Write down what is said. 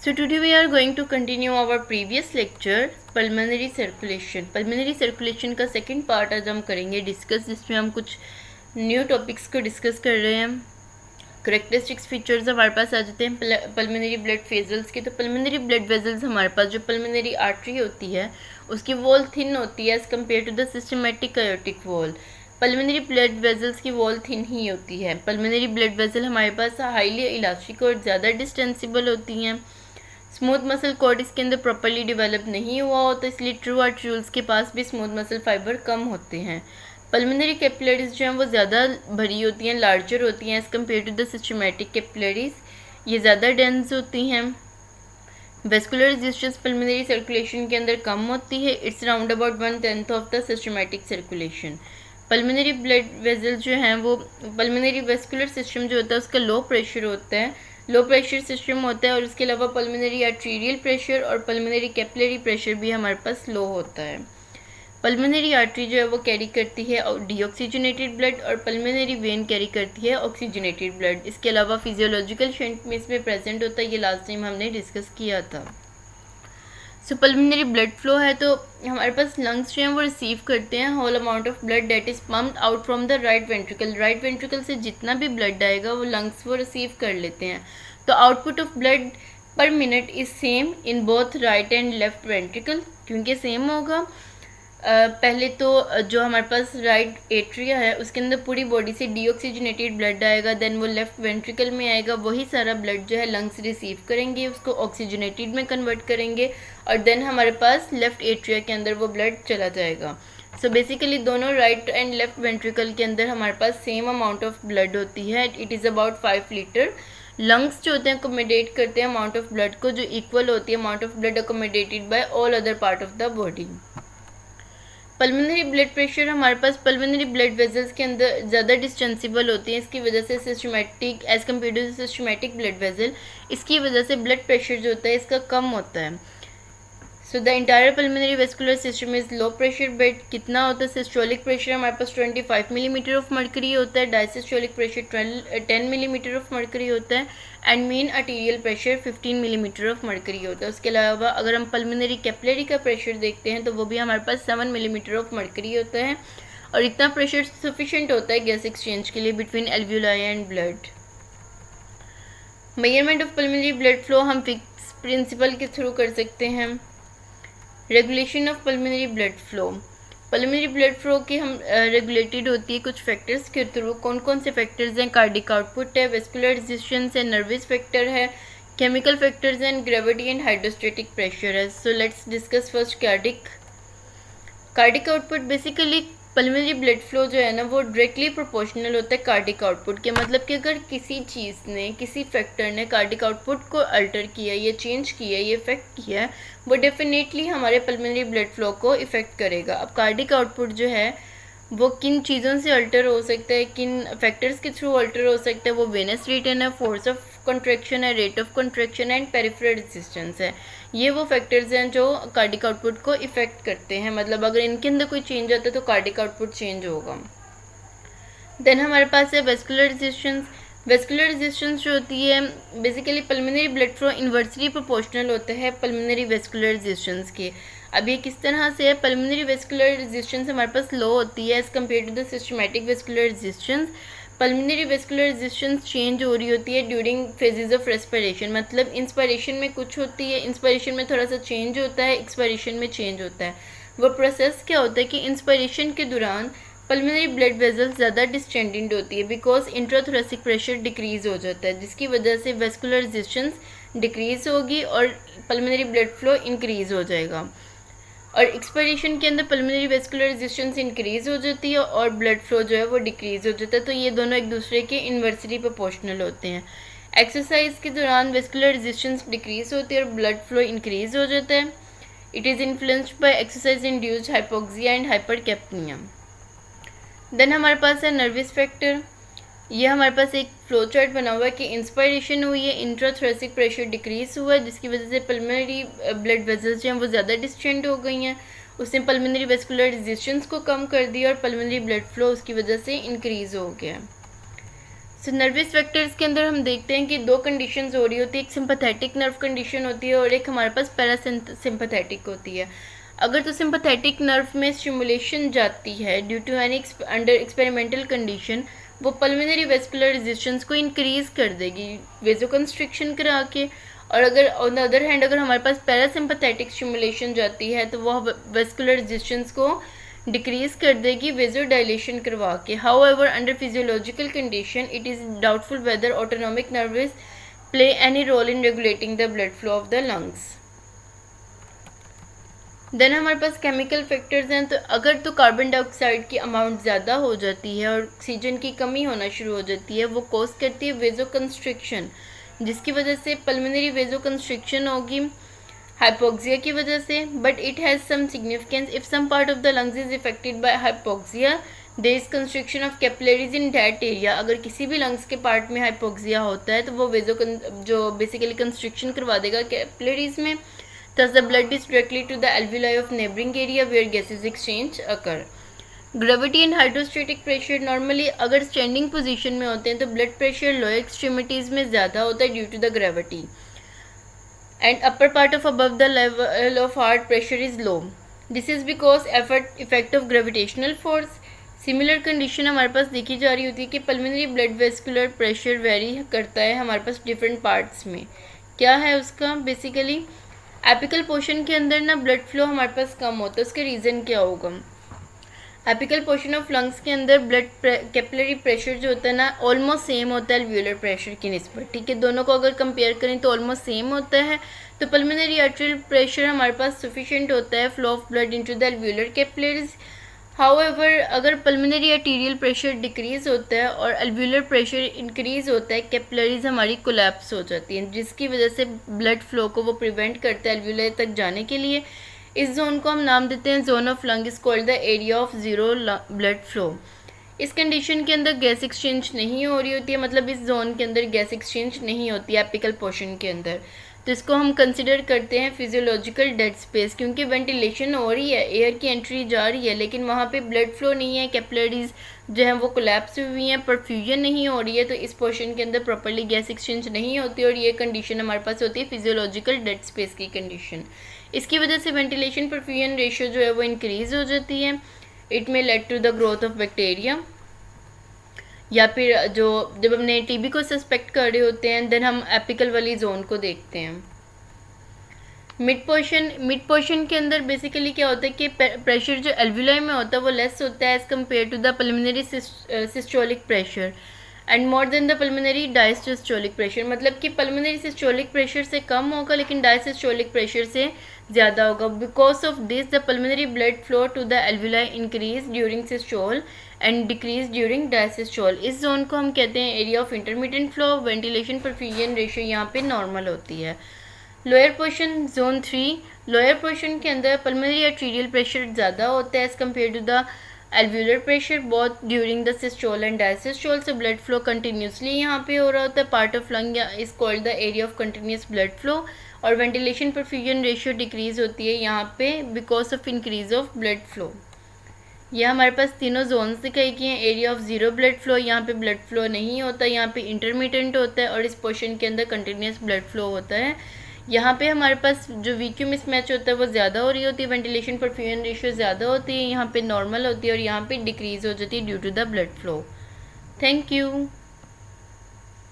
So today we are going to continue our previous lecture pulmonary circulation. Pulmonary circulation का second part आज हम करेंगे discuss, जिसमें हम कुछ न्यू टॉपिक्स को डिस्कस कर रहे हैं. करेक्टरिस्टिक्स फीचर्स हमारे पास आ जाते हैं पल्मोनरी ब्लड वेजल्स के. तो पल्मोनरी ब्लड वेजल्स हमारे पास जो पल्मोनरी आर्टरी होती है उसकी वॉल थिन होती है as compare to the systematic aortic wall. Pulmonary blood vessels की वॉल थिन ही होती है. पल्मोनरी ब्लड वेजल हमारे पास हाईली इलास्टिक और ज़्यादा डिस्टेंसिबल होती हैं. स्मूथ मसल कॉर्ड इसके अंदर प्रॉपर्ली डेवलप नहीं हुआ होता, इसलिए ट्रू आर्ट्रियोल्स के पास भी स्मूथ मसल फाइबर कम होते हैं. पल्मोनरी कैपिलरीज जो हैं वो ज़्यादा भरी होती हैं, लार्जर होती हैं as compare to the systematic capillaries. ये ज़्यादा डेंस होती हैं. वेस्कुलर रेजिस्टेंस पल्मोनरी सर्कुलेशन के अंदर कम होती है. It's round about 1/10 of the systematic circulation. Pulmonary blood vessel जो हैं वो पल्मोनरी वेस्कुलर सिस्टम जो होता है उसका लो प्रेशर होता है, लो प्रेशर सिस्टम होता है. और इसके अलावा पल्मोनरी आर्टीरियल प्रेशर और पल्मोनरी कैपिलरी प्रेशर भी हमारे पास लो होता है. पल्मोनरी आर्टरी जो है वो कैरी करती है डीऑक्सीजनेटेड ब्लड और पल्मोनरी वेन कैरी करती है ऑक्सीजनेटेड ब्लड. इसके अलावा फिजियोलॉजिकल शंट में इसमें प्रेजेंट होता है, ये लास्ट टाइम हमने डिस्कस किया था. सो पल्मोनरी ब्लड फ्लो है तो हमारे पास लंग्स जो हैं वो रिसीव करते हैं whole amount of blood that is pumped out from the right ventricle. Right ventricle से जितना भी ब्लड आएगा वो लंग्स वो रिसीव कर लेते हैं. तो आउटपुट ऑफ ब्लड पर minute is same in both right and left ventricle. क्योंकि सेम होगा, पहले तो जो हमारे पास राइट एट्रिया है उसके अंदर पूरी बॉडी से डीऑक्सीजनेटेड ब्लड आएगा, देन वो लेफ्ट वेंट्रिकल में आएगा, वही सारा ब्लड जो है लंग्स रिसीव करेंगे, उसको ऑक्सीजनेटेड में कन्वर्ट करेंगे और देन हमारे पास लेफ्ट एट्रिया के अंदर वो ब्लड चला जाएगा. सो बेसिकली दोनों राइट एंड लेफ्ट वेंट्रिकल के अंदर हमारे पास सेम अमाउंट ऑफ ब्लड होती है. It is about 5 litre. Lungs जो होते हैं अकोमोडेट करते हैं अमाउंट ऑफ ब्लड को जो इक्वल होती है amount of blood accommodated by all other part of the body. Pulmonary blood pressure हमारे पास पल्मोनरी ब्लड वेजल्स के अंदर ज़्यादा डिस्टेंसिबल होती है. इसकी वजह से systematic as compare to systematic blood vessel, इसकी वजह से ब्लड प्रेशर जो होता है इसका कम होता है. So the entire pulmonary vascular system is low pressure bed. कितना होता है? सिस्टोलिक प्रेशर हमारे पास 25 मिलीमीटर ऑफ मर्करी होता है, diastolic pressure 10 millimetre of mercury होता है and mean arterial pressure 15 millimetre of mercury होता है. उसके अलावा अगर हम पल्मोनरी कैपिलरी का प्रेशर देखते हैं तो वो भी हमारे पास 7 मिलीमीटर ऑफ मर्करी होता है और इतना प्रेशर सफिशेंट होता है गैस एक्सचेंज के लिए between alveoli and blood. Measurement of pulmonary blood flow हम फिक्स प्रिंसिपल के थ्रू कर सकते हैं. Regulation of pulmonary blood flow. Pulmonary blood flow की हम रेगुलेटेड होती है कुछ फैक्टर्स के थ्रू. कौन कौन से फैक्टर्स हैं? कार्डिक आउटपुट है, वेस्कुलर रेजिस्टेंस है, नर्वस फैक्टर है, केमिकल फैक्टर्स हैं, ग्रेविटी एंड हाइड्रोस्टेटिक प्रेशर है. So let's discuss first cardiac output. Basically pulmonary blood flow जो है ना वो डायरेक्टली प्रोपोर्शनल होता है कार्डिक आउटपुट के. मतलब कि अगर किसी चीज़ ने किसी फैक्टर ने कार्डिक आउटपुट को अल्टर किया, ये चेंज किया, ये इफेक्ट किया है, वो डेफिनेटली हमारे पल्मोनरी ब्लड फ्लो को इफ़ेक्ट करेगा. अब कार्डिक आउटपुट जो है वो किन चीज़ों से अल्टर हो सकता है, किन फैक्टर्स के थ्रू अल्टर हो सकता है? वो वेनस रिटर्न है, फोर्स ऑफ कंट्रैक्शन है, rate of contraction and peripheral resistance है. ये वो फैक्टर्स हैं जो कार्डिक आउटपुट को इफ़ेक्ट करते हैं. मतलब अगर इनके अंदर कोई चेंज आता है तो कार्डिक आउटपुट चेंज होगा. देन हमारे पास है वेस्कुलर रेजिस्टेंस. वेस्कुलर रेजिस्टेंस जो होती है basically pulmonary blood flow inversely proportional होता है पल्मोनरी वेस्कुलर रेजिस्टेंस के. अब ये किस तरह से है? पल्मोनरी वेस्कुलर रेजिस्टेंस हमारे पास लो होती है as compare to the systematic vascular resistance. Pulmonary vascular resistance change हो रही होती है ड्यूरिंग फेजेस ऑफ रेस्पिरेशन. मतलब इंस्पायरेशन में कुछ होती है, इंस्पायरेशन में थोड़ा सा चेंज होता है, एक्सपायरेशन में चेंज होता है. वो प्रोसेस क्या होता है कि इंस्पायरेशन के दौरान पल्मोनरी ब्लड वेजल ज़्यादा डिस्टेंडेंट होती है बिकॉज इंट्राथोरेसिक प्रेशर डिक्रीज़ हो जाता है, जिसकी वजह से वेस्कुलर रेजिस्टेंस डिक्रीज़ होगी और पल्मोनरी ब्लड फ्लो इंक्रीज़ हो जाएगा. और एक्सपायरेशन के अंदर पल्मोनरी वेस्कुलर रेजिस्टेंस इंक्रीज़ हो जाती है और ब्लड फ्लो जो है वो डिक्रीज़ हो जाता है. तो ये दोनों एक दूसरे के इन्वर्सली प्रोपोर्शनल होते हैं. एक्सरसाइज के दौरान वेस्कुलर रेजिस्टेंस डिक्रीज़ होती है और ब्लड फ्लो इंक्रीज़ हो जाता है. It is influenced by exercise induced hypoxia and hypercapnia. Then हमारे पास है नर्वस फैक्टर. ये हमारे पास एक फ्लो चार्ट बना हुआ है कि इंस्पायरेशन हुई है, इंट्राथोरेसिक प्रेशर डिक्रीज़ हुआ है जिसकी वजह से पल्मोनरी ब्लड वेजल्स जो हैं वो ज़्यादा डिस्टेंट हो गई हैं. उसने पल्मोनरी वेस्कुलर रेजिस्टेंस को कम कर दिया और पल्मोनरी ब्लड फ्लो उसकी वजह से इंक्रीज़ हो गया. सो नर्वस वेक्टर्स के अंदर हम देखते हैं कि दो कंडीशंस हो रही होती है, एक सिंपैथेटिक नर्व कंडीशन होती है और एक हमारे पास पैरासिम्पैथेटिक होती है। अगर तो सिंपैथेटिक नर्व में स्टिमुलेशन जाती है due to any under experimental condition, वो पल्मोनरी वेस्कुलर रेजिस्टेंस को इंक्रीज कर देगी वेजोकंस्ट्रिक्शन करा के। और अगर ऑन द अदर हैंड अगर हमारे पास पैरासिम्पैथेटिक स्टिमुलेशन जाती है तो वह वेस्कुलर रेजिस्टेंस को डिक्रीज कर देगी वेजो डायलेशन करवा के। However under physiological condition it is doubtful whether autonomic nerves play any role in regulating the blood flow of the lungs. Then हमारे पास केमिकल फैक्टर्स हैं, तो अगर तो कार्बन डाइऑक्साइड की अमाउंट ज़्यादा हो जाती है और ऑक्सीजन की कमी होना शुरू हो जाती है, वो कॉज करती है वेजो कंस्ट्रिक्शन, जिसकी वजह से पल्मोनरी वेजो कंस्ट्रिक्शन होगी हाइपोक्सिया की वजह से। But it has some significance if some part of the lungs is affected by hypoxia there is constriction of capillaries in that area. अगर किसी भी लंग्स के पार्ट में हाइपोक्सिया होता है तो वो जो बेसिकली कंस्ट्रिक्शन करवा देगा कैपिलरीज में। Thus, the blood is directly to the alveoli of neighboring area where gases exchange occur. Gravity and hydrostatic pressure normally अगर स्टैंडिंग पोजीशन में होते हैं तो ब्लड प्रेशर लोअर एक्सट्रीमिटीज़ में ज़्यादा होता है due to the gravity, and upper part of above the level of heart pressure is low. This is because effect of gravitational force. Similar condition हमारे पास देखी जा रही होती है कि pulmonary blood vascular pressure vary करता है हमारे पास डिफरेंट पार्ट्स में। क्या है उसका बेसिकली एपिकल पोर्शन के अंदर ना ब्लड फ्लो हमारे पास कम होता है, उसके रीज़न क्या होगा? एपिकल पोर्शन ऑफ लंग्स के अंदर ब्लड कैपिलरी प्रेशर जो होता है ना ऑलमोस्ट सेम होता है एल्वियोलर प्रेशर की निस्बत, ठीक है। दोनों को अगर कंपेयर करें तो ऑलमोस्ट सेम होता है। तो पल्मोनरी आर्टरियल प्रेशर हमारे पास सफिशिएंट होता है flow of blood into the alveolar capillaries. However अगर पल्मोनरी आर्टीरियल प्रेशर डिक्रीज़ होता है और एल्वियोलर प्रेशर इंक्रीज़ होता है, कैपिलरीज हमारी कोलैप्स हो जाती हैं, जिसकी वजह से ब्लड फ्लो को वो प्रिवेंट करता है एल्वियोलर तक जाने के लिए। इस जोन को हम नाम देते हैं zone of lung is called the area of zero blood flow. इस कंडीशन के अंदर गैस एक्सचेंज नहीं हो रही होती है, मतलब इस जोन के अंदर गैस एक्सचेंज नहीं होती है एपिकल पोर्शन के अंदर, तो इसको हम कंसिडर करते हैं फिजियोलॉजिकल डेड स्पेस, क्योंकि वेंटिलेशन हो रही है, एयर की एंट्री जा रही है, लेकिन वहाँ पे ब्लड फ्लो नहीं है, कैपिलरीज जो हैं वो कोलैप्स हुई हैं, परफ्यूजन नहीं हो रही है, तो इस पोर्शन के अंदर प्रॉपर्ली गैस एक्सचेंज नहीं होती और ये कंडीशन हमारे पास होती है फिजियोलॉजिकल डेड स्पेस की कंडीशन। इसकी वजह से वेंटिलेशन परफ्यूजन रेशियो जो है वो इंक्रीज़ हो जाती है। It may lead to the growth of bacteria, या फिर जो जब हमने टीबी को सस्पेक्ट कर रहे होते हैं देन हम एपिकल वाली जोन को देखते हैं। मिड पोर्शन के अंदर बेसिकली क्या होता है कि प्रेशर जो एल्वियोलाई में होता है वो लेस होता है as compare to the pulmonary systolic pressure and more than the pulmonary diastolic pressure, मतलब कि पल्मोनरी सिस्टोलिक प्रेशर से कम होगा लेकिन डायस्टोलिक प्रेशर से ज़्यादा होगा। Because of this the pulmonary blood flow to the alveoli increase during systole and decrease during diastole. इस zone को हम कहते हैं area of intermediate flow. Ventilation perfusion ratio यहाँ पे नॉर्मल होती है। Lower portion zone 3, lower portion के अंदर पल्मोनरी आर्टीरियल प्रेशर ज़्यादा होता है as compare to the alveolar pressure both during the systole and diastole. से ब्लड फ्लो कंटिन्यूसली यहाँ पे हो रहा होता है। Part of lung is called the area of continuous blood flow, और वेंटिलेशन परफ्यूजन रेशियो डिक्रीज होती है यहाँ पे because of increase of blood flow. यह हमारे पास तीनों जोन्स दिखाई गए हैं। Area of zero blood flow, यहाँ पे ब्लड फ्लो नहीं होता, यहाँ पे इंटरमीडिएट होता है, और इस पोर्शन के अंदर कंटिन्यूस ब्लड फ्लो होता है। यहाँ पे हमारे पास जो वीक्यू मिसमैच होता है वो ज़्यादा हो रही होती है, वेंटिलेशन परफ्यूजन रेशियो ज़्यादा होती है, यहाँ पे नॉर्मल होती है और यहाँ पे डिक्रीज़ हो जाती है due to the blood flow. Thank you.